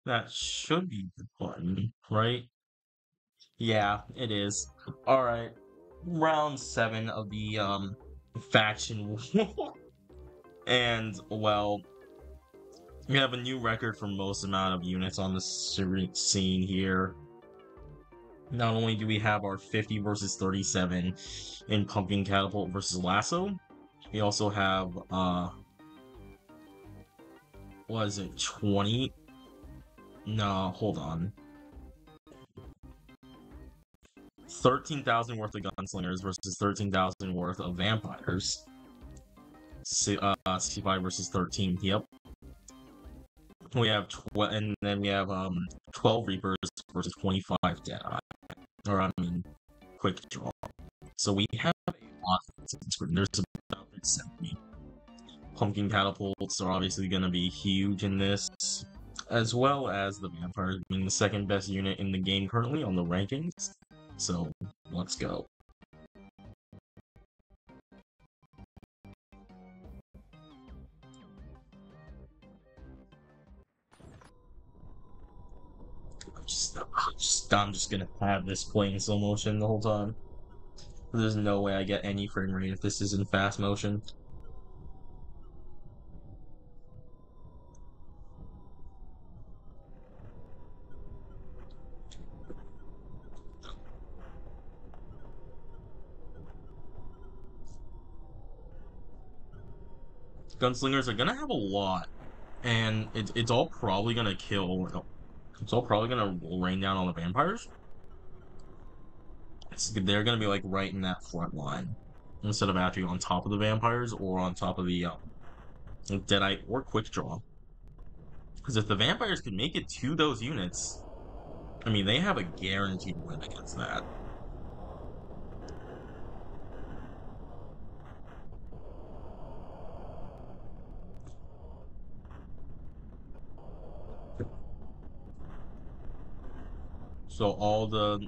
That should be the button, right? Yeah, it is. Alright. Round 7 of the faction war. And well, we have a new record for most amount of units on the scene here. Not only do we have our 50 versus 37 in Pumpkin Catapult versus Lasso, we also have what is it, 20? No, hold on. 13,000 worth of gunslingers versus 13,000 worth of vampires. 65 versus 13. Yep. We have and then we have 12 Reapers versus 25 Deadeye. Or I mean, Quick Draw. So we have a lot of screen. There's about 70. Pumpkin Catapults are obviously going to be huge in this, as well as the Vampires being the second best unit in the game currently on the rankings. So let's go. I'm just gonna have this playing slow motion the whole time. There's no way I get any frame rate if this is in fast motion. Gunslingers are gonna have a lot, and it's all probably gonna kill. It's all probably gonna rain down on the vampires. They're gonna be like right in that front line instead of actually on top of the vampires or on top of the Deadite or Quick Draw. Because if the vampires can make it to those units, I mean they have a guaranteed win against that. So all the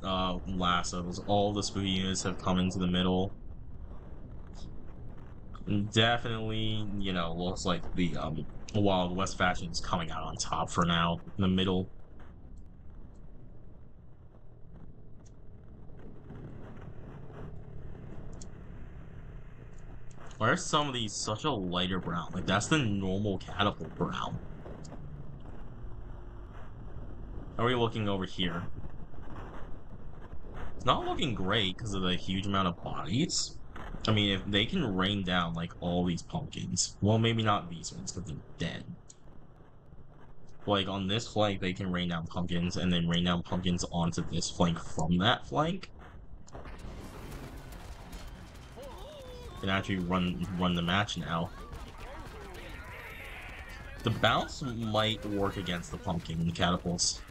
lassos, all the spooky units have come into the middle. Definitely, you know, looks like the Wild West faction is coming out on top for now. In the middle. Why are some of these such a lighter brown? Like that's the normal catapult brown. How are we looking over here? It's not looking great because of the huge amount of bodies. I mean, if they can rain down like all these pumpkins, well, maybe not these ones because they're dead. Like on this flank, they can rain down pumpkins and then rain down pumpkins onto this flank from that flank. Can actually run the match now. The bounce might work against the pumpkin catapults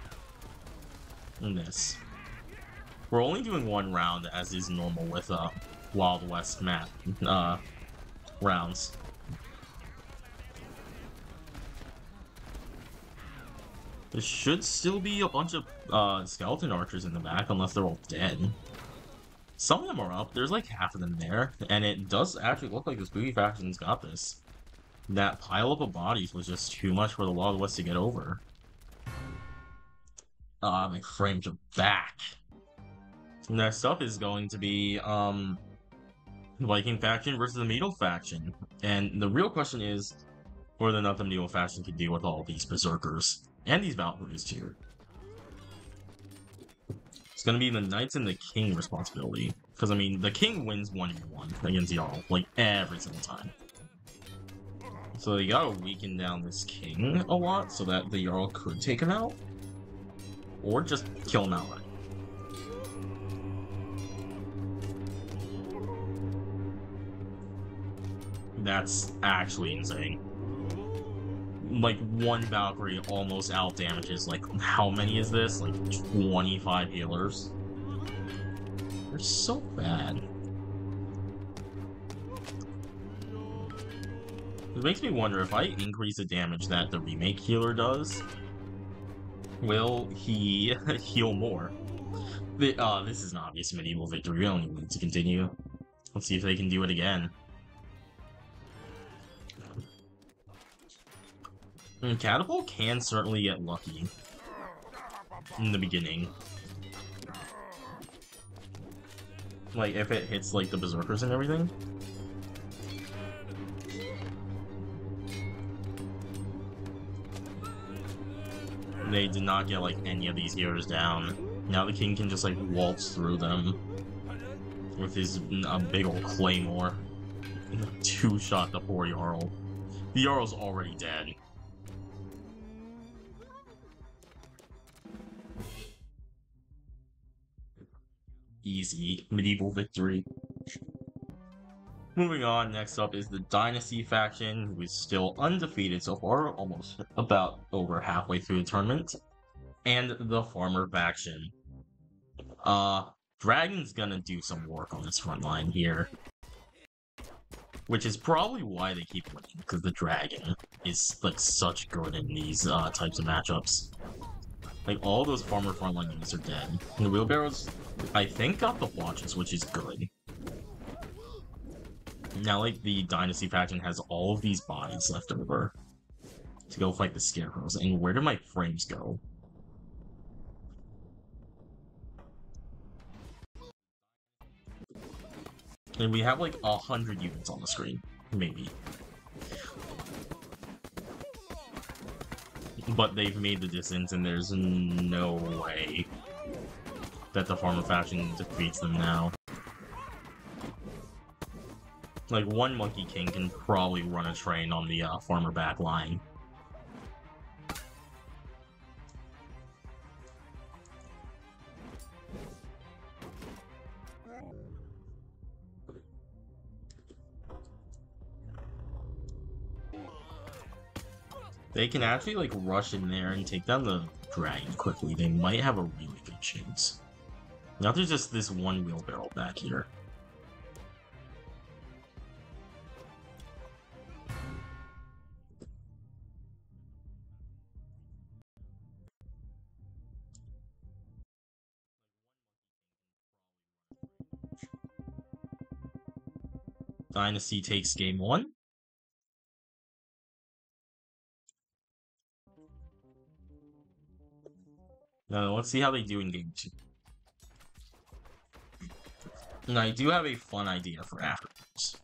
in this. We're only doing one round as is normal with Wild West map rounds. There should still be a bunch of skeleton archers in the back unless they're all dead. Some of them are up. There's like half of them there, and it does actually look like the spooky faction's got this. That pile up of bodies was just too much for the Wild West to get over. My frames are back. Next up is going to be Viking faction versus the Medieval faction. And the real question is whether or not the Medieval faction can deal with all these berserkers and these Valkyries too. It's gonna be the Knights and the King responsibility. Because I mean the King wins 1v1 against Jarl, like every single time. So they gotta weaken down this King a lot so that the Jarl could take him out. Or just kill him outright. That's actually insane. Like, one Valkyrie almost out damages, like, how many is this? Like, 25 healers? They're so bad. It makes me wonder if I increase the damage that the remake healer does, will he heal more? This is an obvious medieval victory. We don't even need to continue. Let's see if they can do it again. Catapult can certainly get lucky. in the beginning. Like, if it hits, like, the berserkers and everything. They did not get, like, any of these heroes down. Now the king can just, like, waltz through them with his big old claymore. Two-shot the poor Jarl. The Jarl's already dead. Easy medieval victory. Moving on, next up is the Dynasty faction, who is still undefeated so far, almost about over halfway through the tournament. And the Farmer faction. Dragon's gonna do some work on this front line here. Which is probably why they keep winning, because the Dragon is, like, such good in these types of matchups. Like, all those Farmer frontline units are dead. And the Wheelbarrows, I think, got the Watches, which is good. Now, like, the Dynasty faction has all of these bodies left over to go fight the Scarecrows. And where do my frames go? And we have, like, 100 units on the screen. Maybe. But they've made the distance, and there's no way that the Farmer faction defeats them now. Like, one Monkey King can probably run a train on the Farmer back line. They can actually, like, rush in there and take down the Dragon quickly. They might have a really good chance. Now there's just this one Wheelbarrow back here. Dynasty takes game 1. Now let's see how they do in game 2. And I do have a fun idea for afterwards.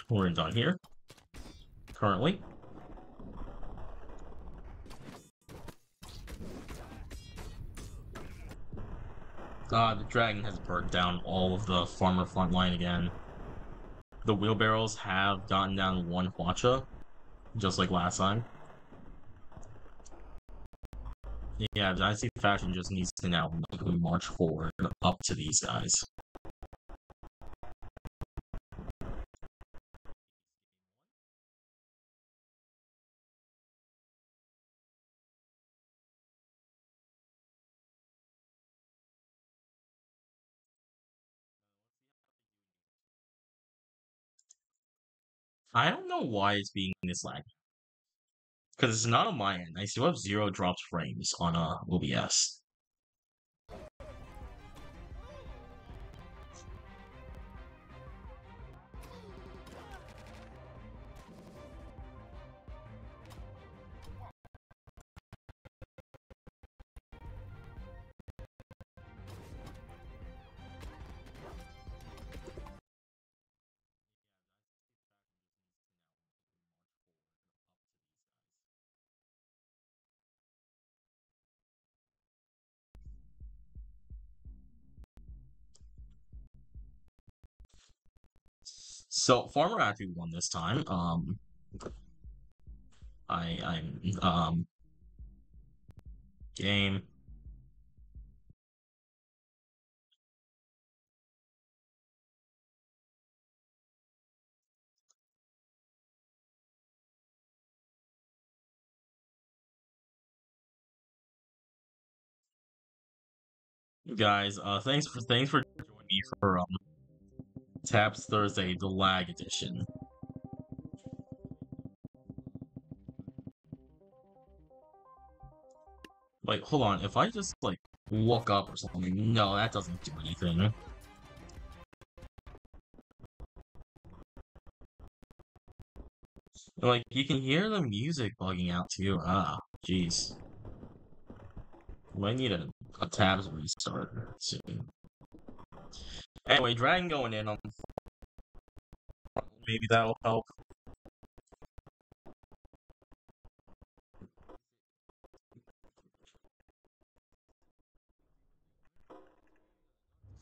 We're done here. Currently. The Dragon has burnt down all of the Farmer front line again. The Wheelbarrows have gotten down one Hwacha, just like last time. Yeah, Dynasty faction just needs to now march forward up to these guys. I don't know why it's being this laggy. Because it's not on my end. I still have 0 dropped frames on OBS. So Farmer actually won this time. I'm game. Guys, thanks for joining me for Taps Thursday, the lag edition. Like, hold on, if I just, like, look up or something, no, that doesn't do anything. Like, you can hear the music bugging out too. Ah, jeez. Might need a tabs restart soon. Anyway, Dragon going in on maybe that'll help.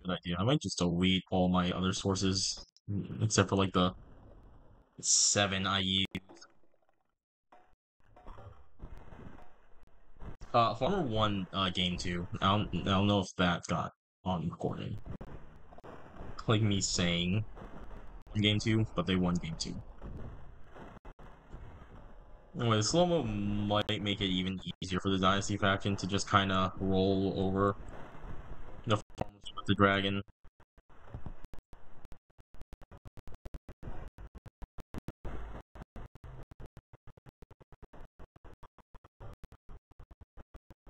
Good idea. I might just delete all my other sources, except for like the 7 I use. Farmer won game 2. I don't know if that got on recording. Like me saying game 2, but they won game 2. Anyway, the slow-mo might make it even easier for the Dynasty faction to just kind of roll over the farmers with the dragon.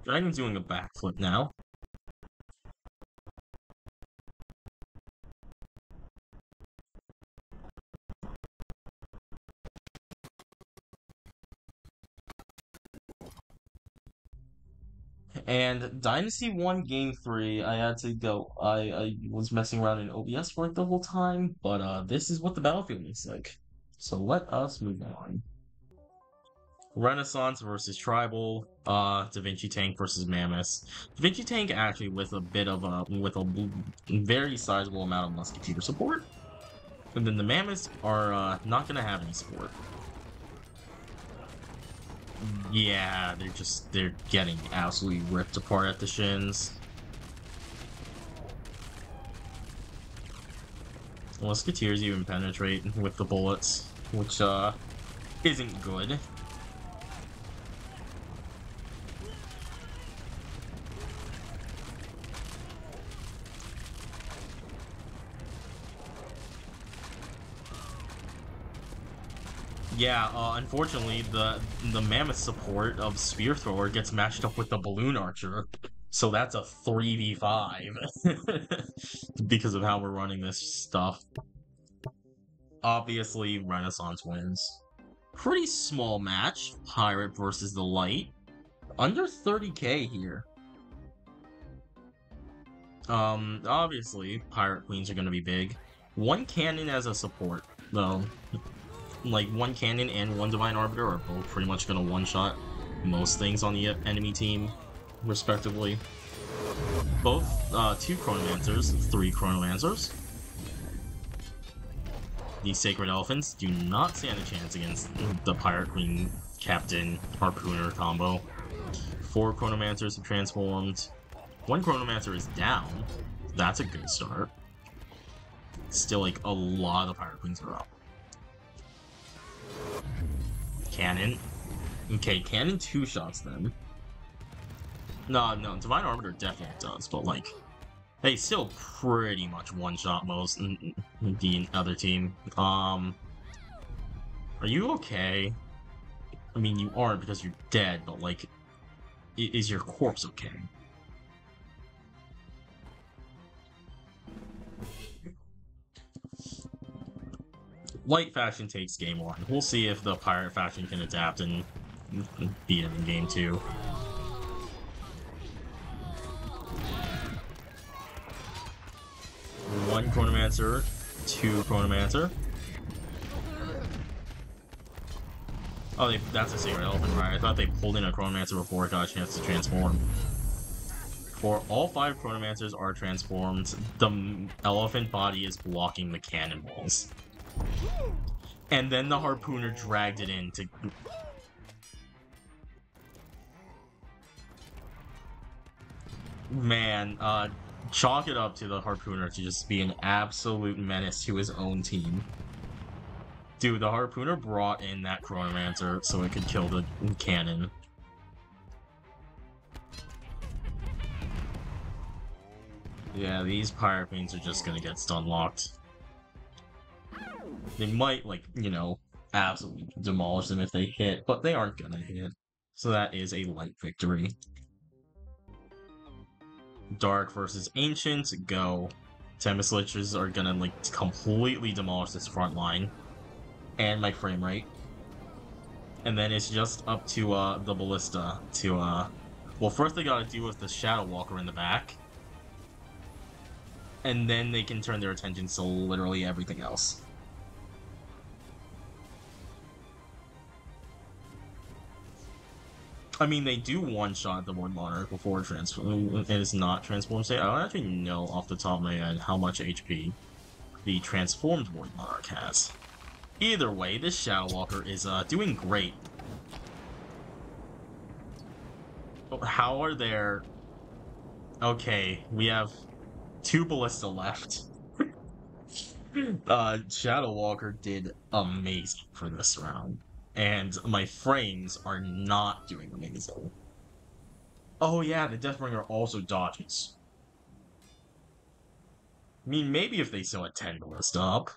Dragon's doing a backflip now. And Dynasty won game 3. I had to go. I was messing around in OBS for like the whole time, but this is what the battlefield looks like. So let us move on. Renaissance versus Tribal, Da Vinci Tank versus Mammoth. Da Vinci Tank actually with a bit of a very sizable amount of Musketeer support. And then the Mammoths are not gonna have any support. Yeah, they're getting absolutely ripped apart at the shins. Musketeers even penetrate with the bullets, which isn't good. Yeah, unfortunately, the Mammoth support of Spear Thrower gets matched up with the Balloon Archer, so that's a 3v5 because of how we're running this stuff. Obviously, Renaissance wins. Pretty small match, Pirate versus the Light. Under 30k here. Obviously, Pirate Queens are gonna be big. One cannon as a support, though. Like, one cannon and one Divine Arbiter are both pretty much gonna one-shot most things on the enemy team, respectively. Both, 2 Chronomancers, 3 Chronomancers. The Sacred Elephants do not stand a chance against the Pirate Queen Captain Harpooner combo. 4 Chronomancers have transformed. 1 Chronomancer is down. That's a good start. Still, like, a lot of Pirate Queens are up. Cannon. Okay, Cannon 2-shots them. No, Divine Arbiter definitely does, but, like, they still pretty much one-shot most the other team. Are you okay? I mean, you aren't because you're dead, but, like, is your corpse okay? Light faction takes game 1. We'll see if the Pirate faction can adapt and beat it in game 2. One Chronomancer, 2 Chronomancer. Oh, that's a Sacred Elephant, right? I thought they pulled in a Chronomancer before it got a chance to transform. For all 5 Chronomancers are transformed, the elephant body is blocking the cannonballs. And then the Harpooner dragged it in to... Man, chalk it up to the Harpooner to just be an absolute menace to his own team. Dude, the Harpooner brought in that Chronomancer so it could kill the cannon. Yeah, these Pirate Queens are just gonna get stun-locked. They might, like, you know, absolutely demolish them if they hit, but they aren't gonna hit. So that is a light victory. Dark versus Ancient, go. Tempest Liches are gonna, like, completely demolish this front line. And my frame rate. And then it's just up to, the Ballista to, Well, first they gotta deal with the Shadow Walker in the back. And then they can turn their attention to literally everything else. I mean, they do one-shot the Void Monarch before it is not transformed state. I don't actually know off the top of my head how much HP the transformed Void Monarch has. Either way, this Shadow Walker is doing great. How are there... Okay, we have 2 Ballista left. Shadow Walker did amazing for this round. And my frames are not doing amazing. Oh yeah, the Deathbringer also dodges. I mean, maybe if they still had 10 Ballista up.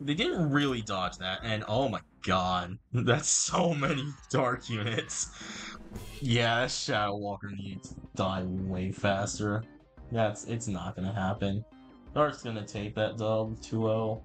They didn't really dodge that, and oh my god, that's so many dark units. Yeah, Shadow Walker needs to die way faster. It's not gonna happen. Dark's gonna take that dub 2-0.